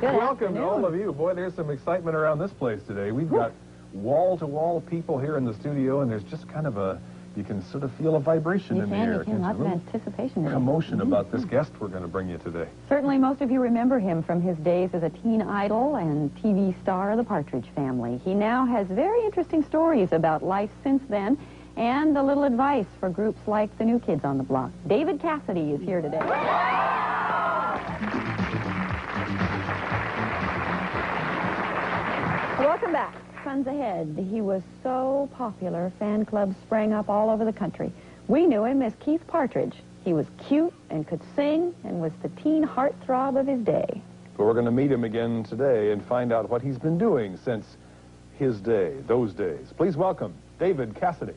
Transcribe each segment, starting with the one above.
Welcome to all of you. Boy, there's some excitement around this place today. We've got wall-to-wall people here in the studio, and there's just kind of a, you can sort of feel a vibration in the air. You can, lots of anticipation. Commotion about this guest we're going to bring you today. Certainly most of you remember him from his days as a teen idol and TV star of the Partridge Family. He now has very interesting stories about life since then and a little advice for groups like the New Kids on the Block. David Cassidy is here today. Welcome back. Sun's ahead. He was so popular, fan clubs sprang up all over the country. We knew him as Keith Partridge. He was cute and could sing and was the teen heartthrob of his day. But we're going to meet him again today and find out what he's been doing since his day, those days. Please welcome David Cassidy.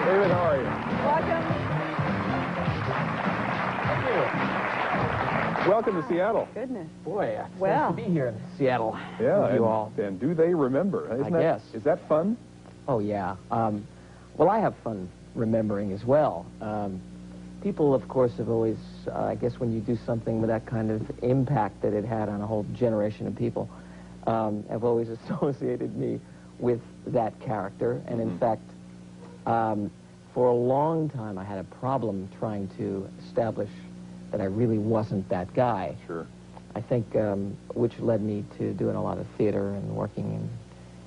David, how are you? Welcome. Thank you. Welcome to Seattle. Goodness. Boy, it's Well. nice to be here in Seattle. Yeah, with you all. And do they remember? I guess. Is that fun? Oh, yeah. Well, I have fun remembering as well. People, of course, have always, I guess when you do something with that kind of impact that it had on a whole generation of people, have always associated me with that character. And in fact, for a long time, I had a problem trying to establish that I really wasn't that guy. Sure. I think, which led me to doing a lot of theater and working in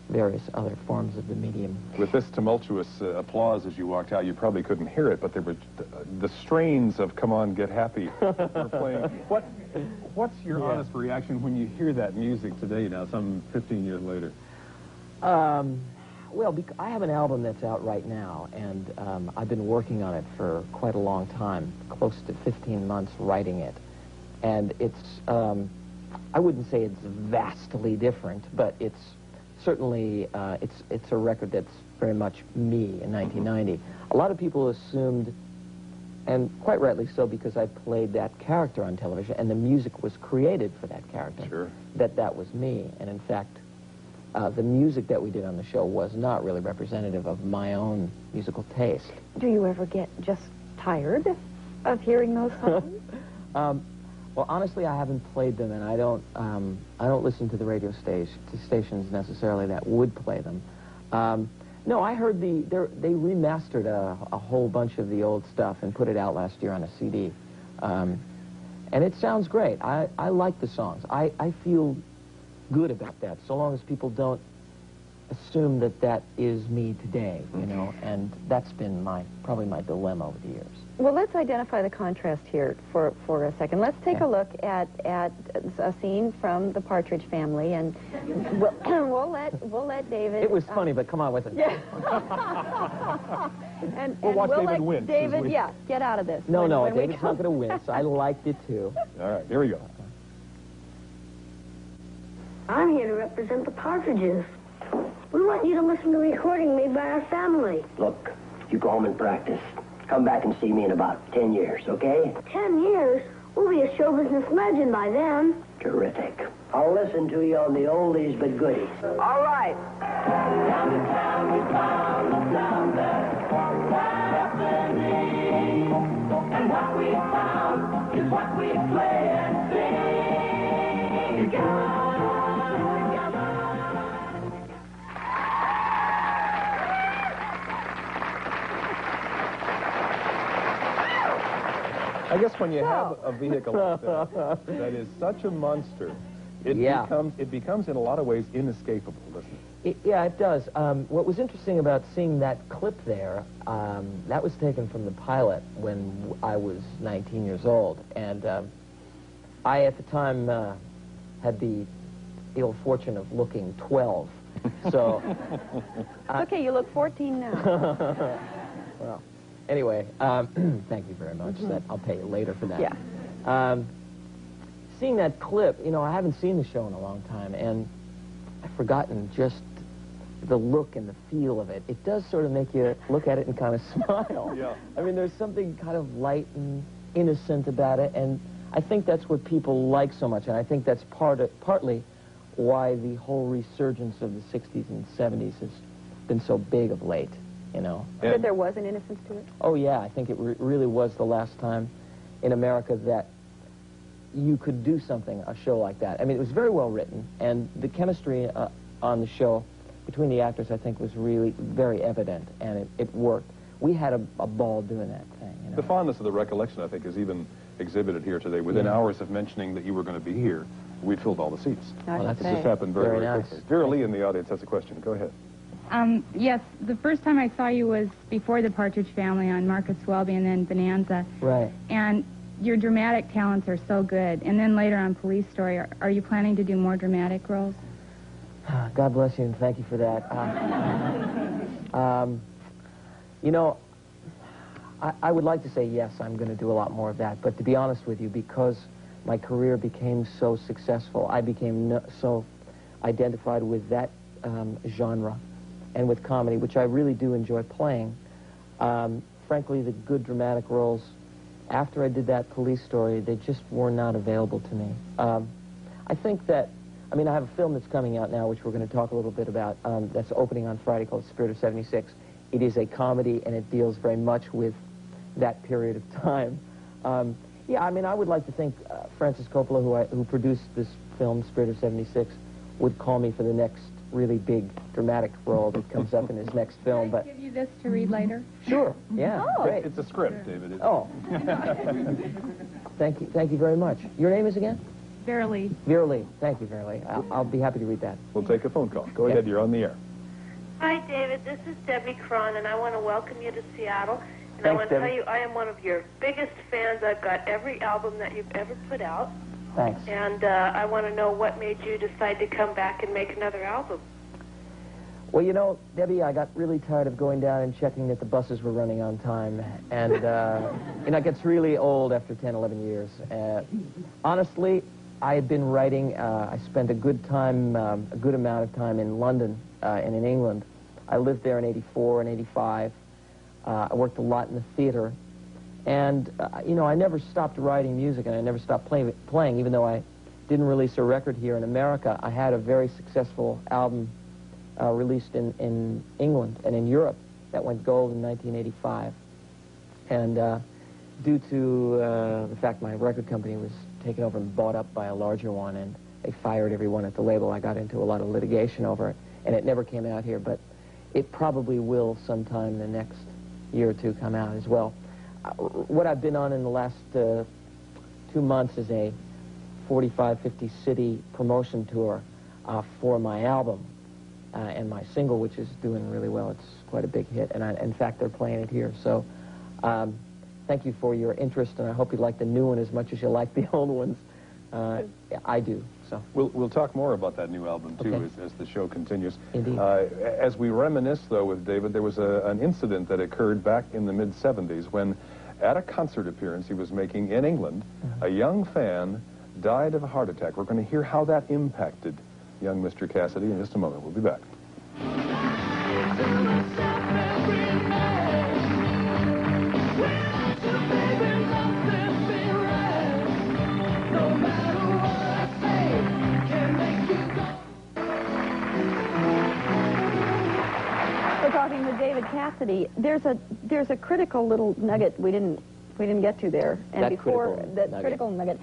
various other forms of the medium. With this tumultuous applause as you walked out, you probably couldn't hear it, but there were the strains of "Come On, Get Happy" were playing. What's your honest reaction when you hear that music today, now, some 15 years later? Well, I have an album that's out right now, and I've been working on it for quite a long time, close to 15 months writing it. And it's, I wouldn't say it's vastly different, but it's certainly, it's a record that's very much me in 1990. A lot of people assumed, and quite rightly so, because I played that character on television, and the music was created for that character, sure, that was me. And in fact, the music that we did on the show was not really representative of my own musical taste. Do you ever get just tired of hearing those songs? Well, honestly, I haven't played them, and I don't listen to the radio stations necessarily that would play them. No, I heard they remastered a whole bunch of the old stuff and put it out last year on a CD. And it sounds great. I like the songs. I feel good about that, so long as people don't assume that that is me today, you know, and that's been probably my dilemma over the years. Well, let's identify the contrast here for a second. Let's take a look at a scene from the Partridge Family, and we'll let David. It was funny, but come on with it. Yeah. We'll watch David win. David, yeah, get out of this. No, David's not going to win, so I liked it too. All right, here we go. I'm here to represent the Partridges. We want you to listen to a recording made by our family. Look, you go home and practice. Come back and see me in about 10 years, okay? 10 years? We'll be a show business legend by then. Terrific. I'll listen to you on the oldies but goodies. All right. Down in town we found the sound that's happening. And what we found is what we play and sing together. I guess when you have a vehicle like that is such a monster, it becomes in a lot of ways inescapable, doesn't it? Yeah, it does. What was interesting about seeing that clip there, that was taken from the pilot when I was 19 years old. And I, at the time, had the ill fortune of looking 12. So... okay, you look 14 now. Well... Anyway, thank you very much. I'll pay you later for that. Yeah. Seeing that clip, you know, I haven't seen the show in a long time, and I've forgotten just the look and the feel of it. It does sort of make you look at it and kind of smile. Yeah. I mean, there's something kind of light and innocent about it, and I think that's what people like so much, and I think that's partly why the whole resurgence of the 60s and 70s has been so big of late, you know. That there was an innocence to it? Oh, yeah, I think it really was the last time in America that you could do something, a show like that. I mean, it was very well written, and the chemistry on the show between the actors, I think, was really very evident, and it worked. We had a ball doing that thing, you know. The fondness of the recollection, I think, is even exhibited here today. Within hours of mentioning that you were going to be here, we filled all the seats. Well, that's It just happened very, Very very nice. quickly. Vera Lee in the audience has a question. Go ahead. Yes, the first time I saw you was before the Partridge Family on Marcus Welby and then Bonanza. Right. And your dramatic talents are so good. And then later on Police Story, are you planning to do more dramatic roles? God bless you, and thank you for that. You know, I would like to say yes, I'm going to do a lot more of that. But to be honest with you, because my career became so successful, I became so identified with that genre and with comedy, which I really do enjoy playing. Frankly, the good dramatic roles, after I did that Police Story, they just were not available to me. I think that, I mean, I have a film that's coming out now, which we're going to talk a little bit about, that's opening on Friday, called Spirit of 76. It is a comedy, and it deals very much with that period of time. Yeah, I mean, I would like to think Francis Coppola, who produced this film, Spirit of 76, would call me for the next really big dramatic role that comes up in his next film. Can I But give you this to read later? sure, yeah, great. It's a script, David. Oh, thank you very much. Your name is again? Vera Lee. Vera Lee. Thank you, Vera Lee. I'll be happy to read that. We'll take a phone call. Go ahead, you're on the air. Hi, David. This is Debbie Cron, and I want to welcome you to Seattle. And Thanks, I want to tell Debbie. you, I am one of your biggest fans. I've got every album that you've ever put out. Thanks. And I want to know what made you decide to come back and make another album. Well, you know, Debbie, I got really tired of going down and checking that the buses were running on time. And, you know, it gets really old after 10, 11 years. Honestly, I had been writing. I spent a good amount of time in London and in England. I lived there in 84 and 85. I worked a lot in the theater. And, you know, I never stopped writing music, and I never stopped playing, even though I didn't release a record here in America. I had a very successful album released in England and in Europe that went gold in 1985. And due to the fact my record company was taken over and bought up by a larger one, and they fired everyone at the label, I got into a lot of litigation over it, and it never came out here, but it probably will sometime in the next year or two come out as well. What I've been on in the last 2 months is a 45, 50 city promotion tour for my album and my single, which is doing really well. It's quite a big hit, and in fact, they're playing it here. So thank you for your interest, and I hope you like the new one as much as you like the old ones. I do. So We'll talk more about that new album, too, Okay. as the show continues. Indeed. As we reminisce, though, with David, there was an incident that occurred back in the mid-'70s when, at a concert appearance he was making in England, a young fan died of a heart attack. We're going to hear how that impacted young Mr. Cassidy in just a moment. We'll be back. We're talking with David Cassidy. There's a critical little nugget we didn't get to there. And That before critical that nugget. critical nugget,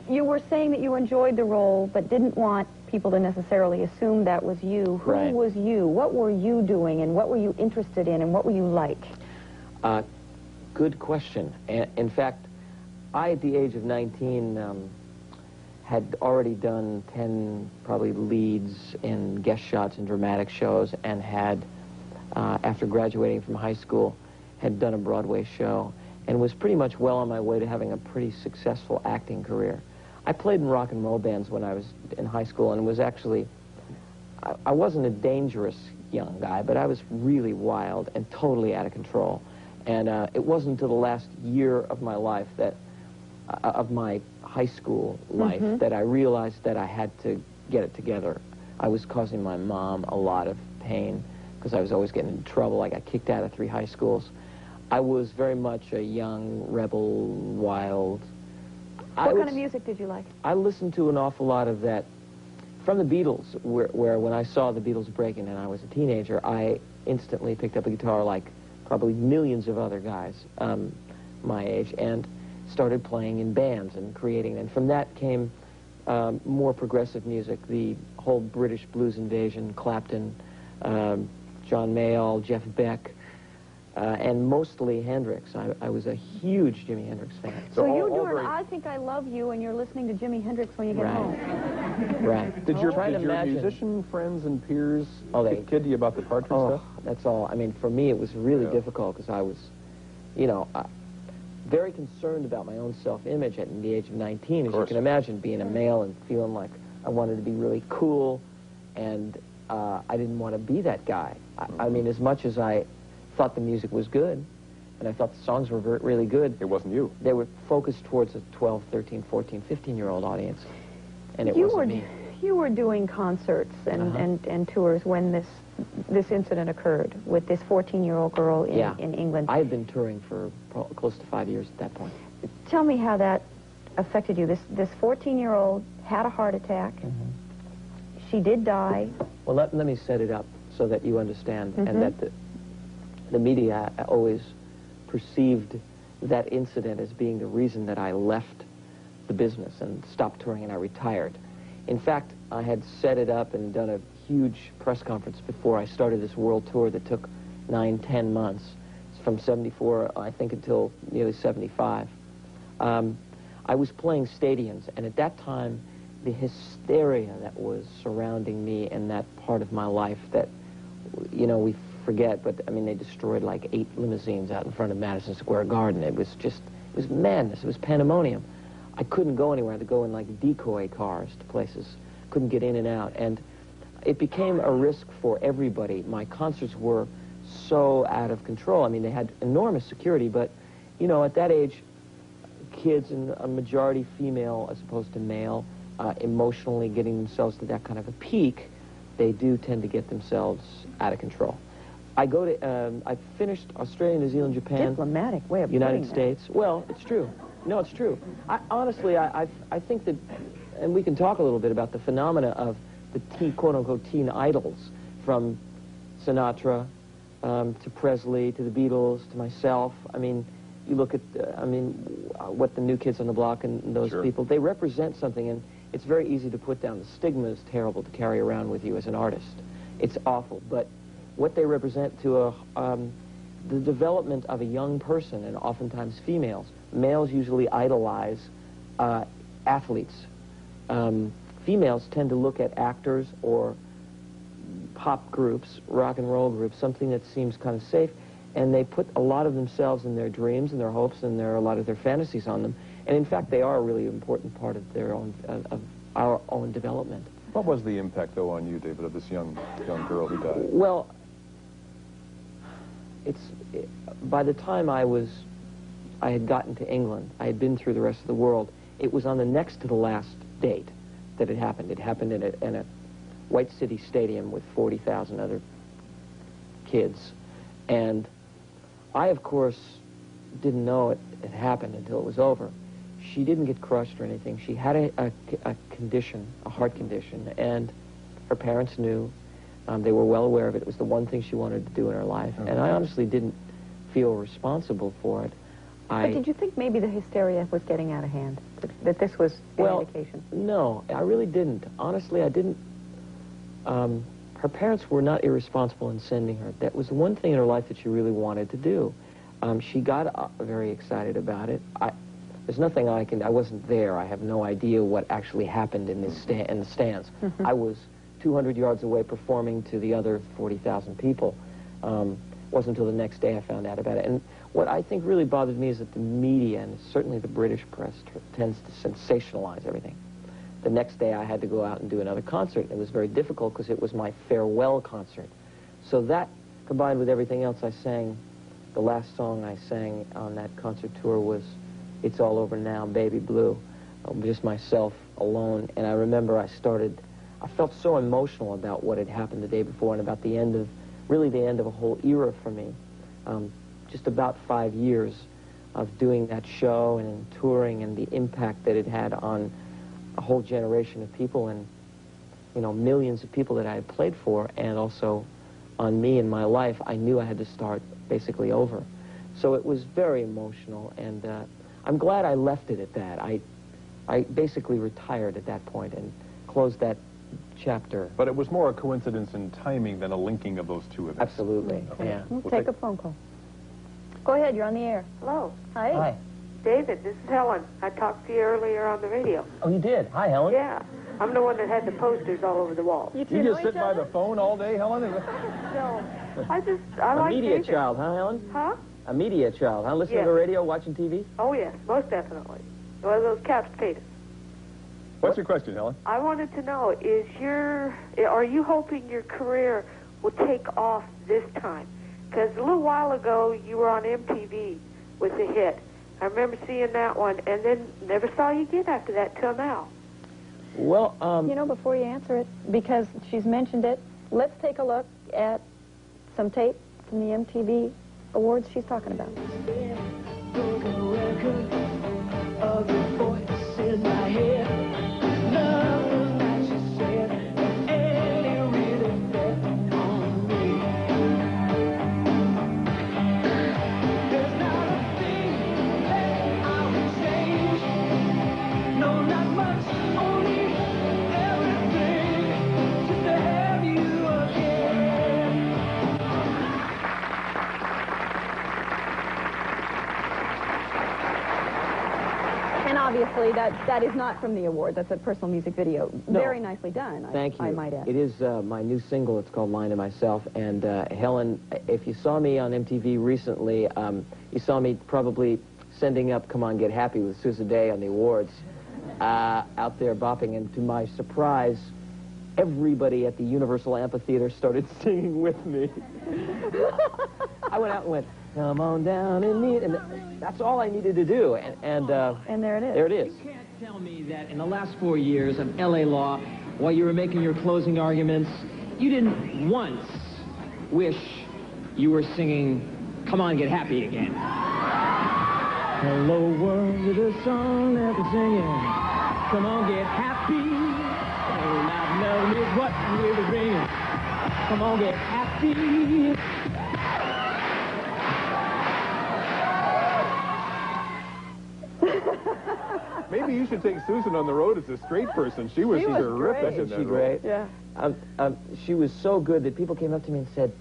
you were saying that you enjoyed the role but didn't want people to necessarily assume that was you. Who Right. was you? What were you doing, and what were you interested in, and what were you like? Good question. In fact, I, at the age of 19, had already done 10 probably leads in guest shots and dramatic shows, and had, after graduating from high school, had done a Broadway show, and was pretty much well on my way to having a pretty successful acting career. I played in rock and roll bands when I was in high school, and was actually, I wasn't a dangerous young guy, but I was really wild and totally out of control. And it wasn't until the last year of my life that, of my high school life, that I realized that I had to get it together. I was causing my mom a lot of pain because I was always getting in trouble. I got kicked out of 3 high schools. I was very much a young, rebel, wild. What kind of music did you like? I listened to an awful lot of that from the Beatles, where when I saw the Beatles breaking and I was a teenager, I instantly picked up a guitar like probably millions of other guys my age, and started playing in bands and creating. And from that came more progressive music, the whole British blues invasion, Clapton, John Mayall, Jeff Beck, and mostly Hendrix. I was a huge Jimi Hendrix fan. So you're doing I Think I Love You, and you're listening to Jimi Hendrix when you get home. Right. Did your musician friends and peers kid you about the Partridge stuff? That's all. I mean, for me, it was really difficult because I was, you know, very concerned about my own self-image at the age of 19. As you can imagine, being a male and feeling like I wanted to be really cool, and I didn't want to be that guy. I mean, as much as I thought the music was good, and I thought the songs were really good. It wasn't you. They were focused towards a 12, 13, 14, 15-year-old audience, and it wasn't me. You were doing concerts and tours when this incident occurred with this 14-year-old girl in England. I had been touring for close to 5 years at that point. Tell me how that affected you. This 14-year-old had a heart attack. She did die. Well, let me set it up so that you understand, and that the media always perceived that incident as being the reason that I left the business and stopped touring and I retired. In fact, I had set it up and done a huge press conference before I started this world tour that took 9, 10 months, from 74, I think, until nearly 75. I was playing stadiums, and at that time, the hysteria that was surrounding me and that part of my life that, you know, we forget, but I mean, they destroyed like 8 limousines out in front of Madison Square Garden. It was just, it was madness. It was pandemonium. I couldn't go anywhere. I had to go in like decoy cars to places. Couldn't get in and out. And it became a risk for everybody. My concerts were so out of control. I mean, they had enormous security, but, you know, at that age, kids, and a majority female as opposed to male, emotionally getting themselves to that kind of a peak, they do tend to get themselves out of control. I go to, I finished Australia, New Zealand, Japan. Diplomatic way of United States. Well, it's true. No, it's true. Honestly, I think that, and we can talk a little bit about the phenomena of the quote-unquote teen idols, from Sinatra to Presley to the Beatles to myself. I mean, you look at, what the New Kids on the Block and those people, they represent something, and it's very easy to put down. The stigma is terrible to carry around with you as an artist. It's awful, but what they represent to the development of a young person, and oftentimes females. Males usually idolize athletes. Females tend to look at actors or pop groups, rock and roll groups, something that seems kind of safe, and they put a lot of themselves and their dreams and their hopes and a lot of their fantasies on them. And in fact, they are a really important part of their own, of our own development. What was the impact, though, on you, David, of this young girl who died? Well, by the time I had gotten to England, I had been through the rest of the world, it was on the next to the last date that it happened. It happened in a White City Stadium with 40,000 other kids. And I, of course, didn't know it had happened until it was over. She didn't get crushed or anything. She had a condition, a heart condition, and her parents knew. They were well aware of it. It was the one thing she wanted to do in her life. And I honestly didn't feel responsible for it. But did you think maybe the hysteria was getting out of hand? That this was an indication? No, I really didn't. Honestly, I didn't. Her parents were not irresponsible in sending her. That was the one thing in her life that she really wanted to do. She got very excited about it. There's nothing I wasn't there. I have no idea what actually happened in in the stands. I was 200 yards away performing to the other 40,000 people. Wasn't until the next day I found out about it. And what I think really bothered me is that the media, and certainly the British press, tends to sensationalize everything. The next day I had to go out and do another concert. It was very difficult because it was my farewell concert. So that, combined with everything else I sang, the last song I sang on that concert tour was It's All Over Now, Baby Blue. Just myself alone. And I remember I felt so emotional about what had happened the day before and about the end of, really the end of a whole era for me. Just about 5 years of doing that show and touring, and the impact that it had on a whole generation of people. And you know, millions of people that I had played for, and also on me and my life, I knew I had to start basically over. So it was very emotional, and I'm glad I left it at that. I basically retired at that point and closed that chapter. But it was more a coincidence in timing than a linking of those two events. Absolutely, yeah. We'll take a phone call. Go ahead, you're on the air. Hello. Hi. Hi. David, this is Helen. I talked to you earlier on the radio. Oh, you did? Hi, Helen. Yeah. I'm the one that had the posters all over the wall. You You just sit by the phone all day, Helen? No. I A like media David. child, huh, Helen? Huh? A media child, huh? Listening Yes. to the radio, watching TV? Oh, yes, most definitely. One of those couch potatoes. What's your question, Helen? I wanted to know, are you hoping your career will take off this time? Because a little while ago, you were on MTV with a hit. I remember seeing that one, and then never saw you again after that till now. Well, You know, before you answer it, because she's mentioned it, let's take a look at some tape from the MTV Awards she's talking about. And obviously, that is not from the award. That's a personal music video. No. Very nicely done, thank you. I might add. It is my new single. It's called Lying to Myself. And Helen, if you saw me on MTV recently, you saw me probably sending up Come On Get Happy with Susan Day on the awards, out there bopping. And to my surprise, everybody at the Universal Amphitheater started singing with me. I went out and went, come on down and meet, and that's all I needed to do. And there it is. There it is. You can't tell me that in the last 4 years of L.A. Law, while you were making your closing arguments, you didn't once wish you were singing Come On Get Happy again. Hello world to the song that we're singing. Come on get happy. And I've known is what we're bringing. Come on get happy. Maybe you should take Susan on the road as a straight person. She was terrific in Isn't that she role. great? Yeah. She was so good that people came up to me and said,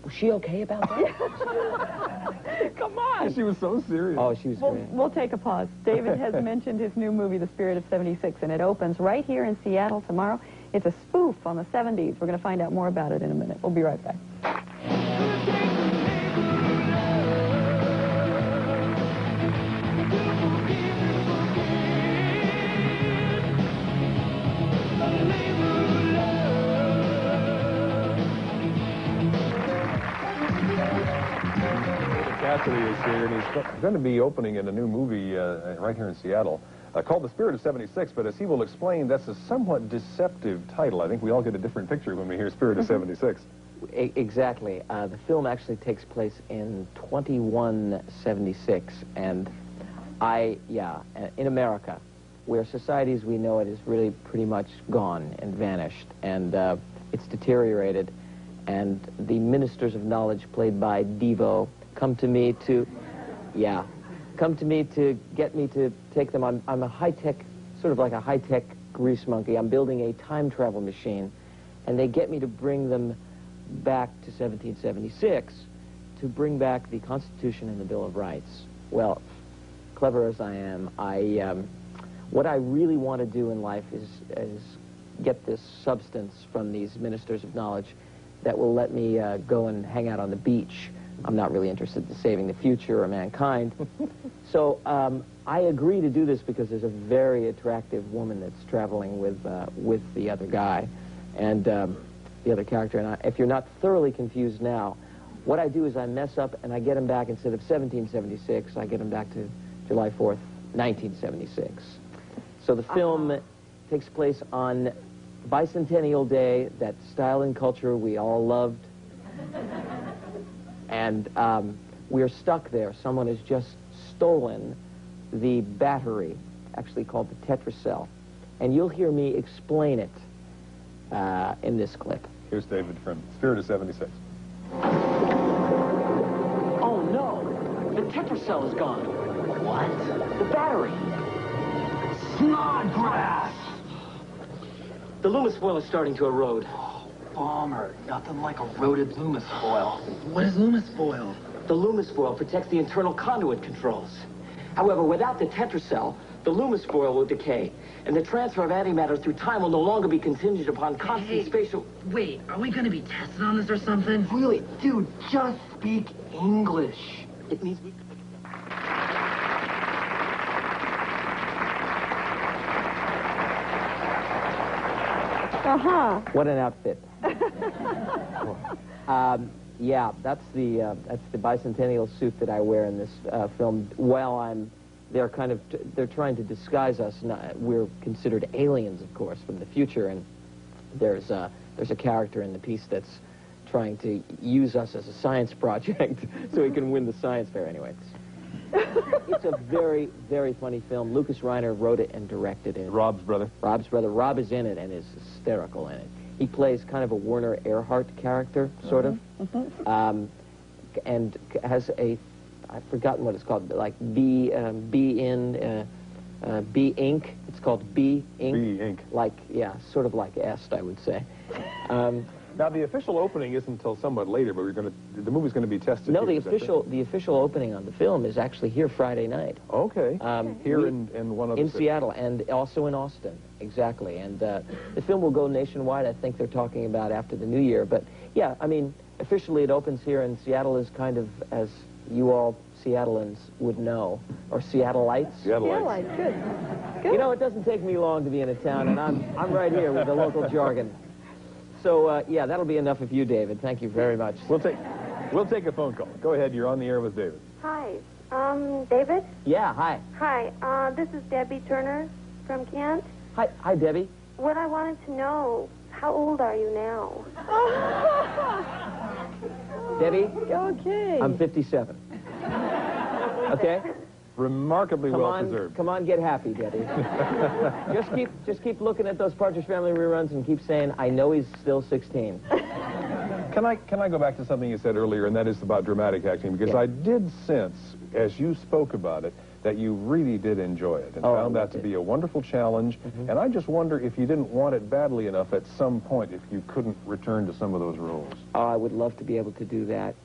was she okay about that? Come on. She was so serious. Oh, she was great. We'll take a pause. David has mentioned his new movie, The Spirit of 76, and it opens right here in Seattle tomorrow. It's a spoof on the 70s. We're going to find out more about it in a minute. We'll be right back. Cassidy is here, and he's going to be opening in a new movie right here in Seattle called The Spirit of 76, but as he will explain, that's a somewhat deceptive title. I think we all get a different picture when we hear Spirit of 76. Exactly. The film actually takes place in 2176, and in America, where society as we know it is really pretty much gone and vanished, and it's deteriorated, and the ministers of knowledge, played by Devo, come to me to get me to take them on. I'm a high-tech, sort of like a high-tech grease monkey. I'm building a time travel machine, and they get me to bring them back to 1776 to bring back the Constitution and the Bill of Rights. Well, clever as I am, what I really want to do in life is get this substance from these ministers of knowledge that will let me go and hang out on the beach. I'm not really interested in saving the future or mankind. So I agree to do this because there's a very attractive woman that's traveling with the other guy and the other character. And if you're not thoroughly confused now, what I do is I mess up and I get him back, instead of 1776, I get him back to July 4th, 1976. So the film takes place on Bicentennial Day, that style and culture we all loved. And we're stuck there. Someone has just stolen the battery, actually called the tetracell. And you'll hear me explain it in this clip. Here's David from Spirit of 76. Oh, no. The tetracell is gone. What? The battery. Snodgrass! The Loomis foil is starting to erode. Oh, bomber. Nothing like eroded Loomis foil. What is Loomis foil? The Loomis foil protects the internal conduit controls. However, without the tetracell, the Loomis foil will decay, and the transfer of antimatter through time will no longer be contingent upon constant spatial... Wait, are we gonna be tested on this or something? Really? Dude, just speak English. It means we... Uh-huh. What an outfit. Yeah, that's the bicentennial suit that I wear in this film. While they're trying to disguise us. We're considered aliens, of course, from the future, and there's a character in the piece that's trying to use us as a science project so he can win the science fair. Anyway, it's a very, very funny film. Lucas Reiner wrote it and directed it. Rob's brother. Rob's brother. Rob is in it and is hysterical in it. He plays kind of a Werner Erhardt character, sort of, and has a, I've forgotten what it's called, like B Ink. It's called B Ink. B Ink. Like, yeah, sort of like Est, I would say. Now, the official opening isn't until somewhat later, but the movie's going to be tested. No, here, the official opening on the film is actually here Friday night. Okay. Here in one of the in Seattle and also in Austin, exactly. And the film will go nationwide. I think they're talking about after the new year. But yeah, I mean, officially it opens here, and Seattle is kind of, as you all Seattleans would know, or Seattleites. Seattleites, good. You know, it doesn't take me long to be in a town, and I'm right here with the local jargon. So, yeah, that'll be enough of you, David. Thank you very much. We'll take a phone call. Go ahead. You're on the air with David. Hi. David? Yeah, hi. Hi. This is Debbie Turner from Kent. Hi, Debbie. What I wanted to know, how old are you now? Debbie? Okay. I'm 57. Okay? Remarkably well-preserved. Come on, get happy, Debbie. just keep looking at those Partridge Family reruns and keep saying, I know he's still 16. Can I go back to something you said earlier, and that is about dramatic acting, because I did sense, as you spoke about it, that you really did enjoy it and found that to be a wonderful challenge. And I just wonder if you didn't want it badly enough at some point if you couldn't return to some of those roles. Oh, I would love to be able to do that.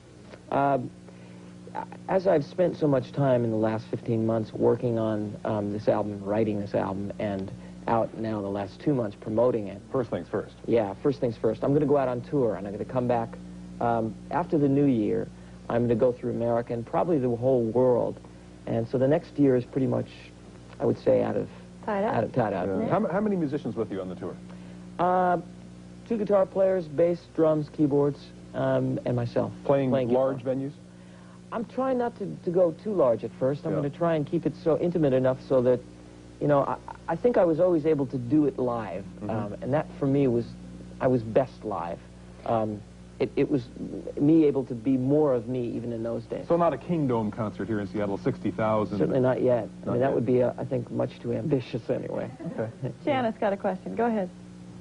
As I've spent so much time in the last 15 months working on this album, writing this album, and out now the last 2 months promoting it. First things first. Yeah, first things first. I'm going to go out on tour, and I'm going to come back after the new year. I'm going to go through America and probably the whole world. And so the next year is pretty much, I would say, tied out. Yeah. How many musicians with you on the tour? 2 guitar players, bass, drums, keyboards, and myself. Playing large venues? I'm trying not to go too large at first. I'm going to try and keep it so intimate enough so that, you know, I think I was always able to do it live. And that, for me, I was best live. It was me able to be more of me even in those days. So not a King Dome concert here in Seattle, 60,000? Certainly not yet. I mean, that would be, I think, much too ambitious anyway. Okay. Janet's got a question. Go ahead.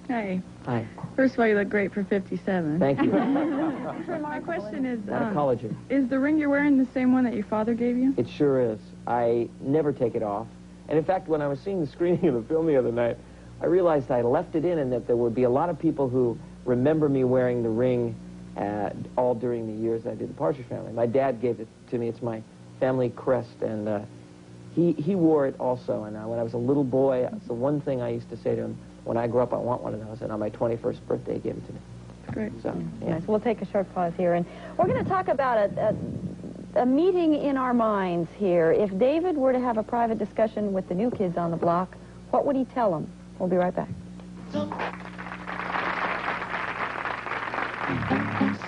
Hey. Hi. First of all, you look great for 57. Thank you. My question is, Collagen. is the ring you're wearing the same one that your father gave you? It sure is. I never take it off. And in fact, when I was seeing the screening of the film the other night, I realized I left it in and that there would be a lot of people who remember me wearing the ring all during the years I did the Partridge Family. My dad gave it to me. It's my family crest, and he wore it also. And when I was a little boy, that's the one thing I used to say to him, when I grow up, I want one of those. And on my 21st birthday, he gave it to me. Great. So, yeah. Nice. We'll take a short pause here, and we're going to talk about a meeting in our minds here. If David were to have a private discussion with the new kids on the block, what would he tell them? We'll be right back.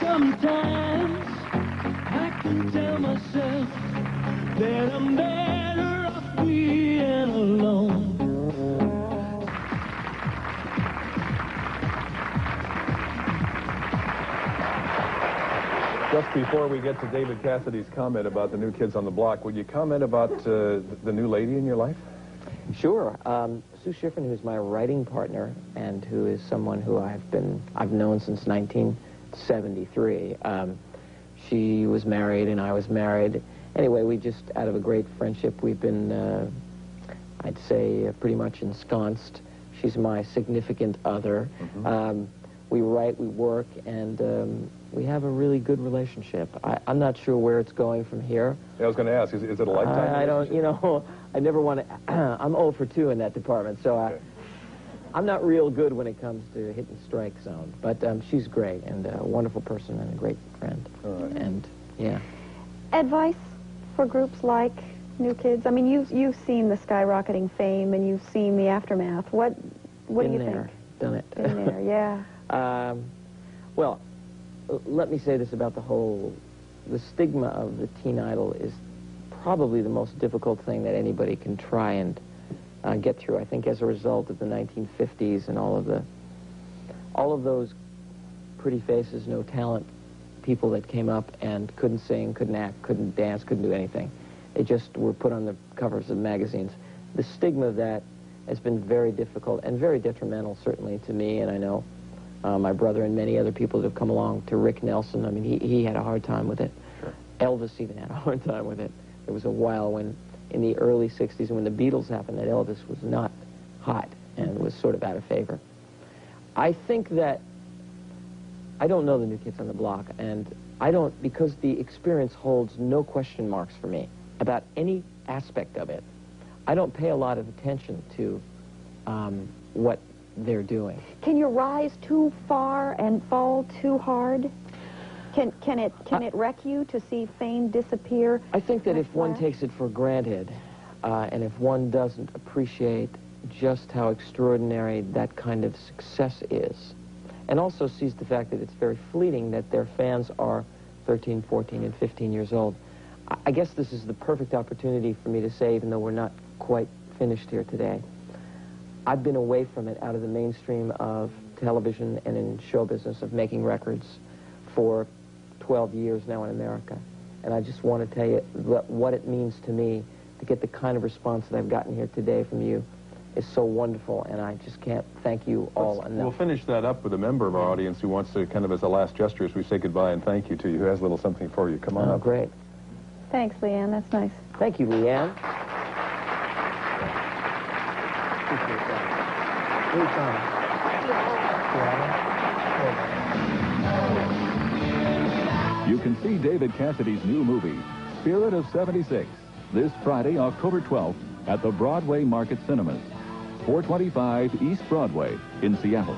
Sometimes I can tell myself that I'm better off being alone. Just before we get to David Cassidy's comment about the new kids on the block, would you comment about the new lady in your life? Sure. Sue Schiffern, who's my writing partner and who is someone who I've known since 1973. She was married and I was married. Anyway, we just, out of a great friendship, we've been, I'd say, pretty much ensconced. She's my significant other. Mm-hmm. We write, we work, and we have a really good relationship. I'm not sure where it's going from here. Yeah, I was going to ask, is it a lifetime? I don't, you know, I never want to, I'm 0 for 2 in that department, so okay. I'm not real good when it comes to hit and strike zone. But she's great, and a wonderful person, and a great friend. All right. And, yeah. Advice for groups like New Kids? I mean, you've seen the skyrocketing fame, and you've seen the aftermath. What do you think? Done it. Been there, yeah. Well, let me say this about the stigma of the teen idol is probably the most difficult thing that anybody can try and get through. I think as a result of the 1950s and all of those pretty faces, no talent people that came up and couldn't sing, couldn't act, couldn't dance, couldn't do anything. They just were put on the covers of magazines. The stigma of that has been very difficult and very detrimental, certainly to me, and I know my brother and many other people that have come along, to Rick Nelson. I mean, he had a hard time with it. Sure. Elvis even had a hard time with it. There was a while when, in the early 60s, when the Beatles happened, that Elvis was not hot and was sort of out of favor. I think that, I don't know the New Kids on the Block, and I don't, because the experience holds no question marks for me about any aspect of it. I don't pay a lot of attention to what they're doing. Can you rise too far and fall too hard? Can it wreck you to see fame disappear? I think that if one takes it for granted, and if one doesn't appreciate just how extraordinary that kind of success is, and also sees the fact that it's very fleeting, that their fans are 13, 14, and 15 years old, I guess this is the perfect opportunity for me to say, even though we're not quite finished here today, I've been away from it, out of the mainstream of television and in show business, of making records for 12 years now in America. And I just want to tell you what it means to me to get the kind of response that I've gotten here today from you is so wonderful, and I just can't thank you all enough. We'll finish that up with a member of our audience who wants to, kind of as a last gesture as we say goodbye and thank you to you, who has a little something for you. Come on up. Great. Thanks, Leanne. That's nice. Thank you, Leanne. You can see David Cassidy's new movie, Spirit of 76, this Friday, October 12th, at the Broadway Market Cinemas, 425 East Broadway in Seattle.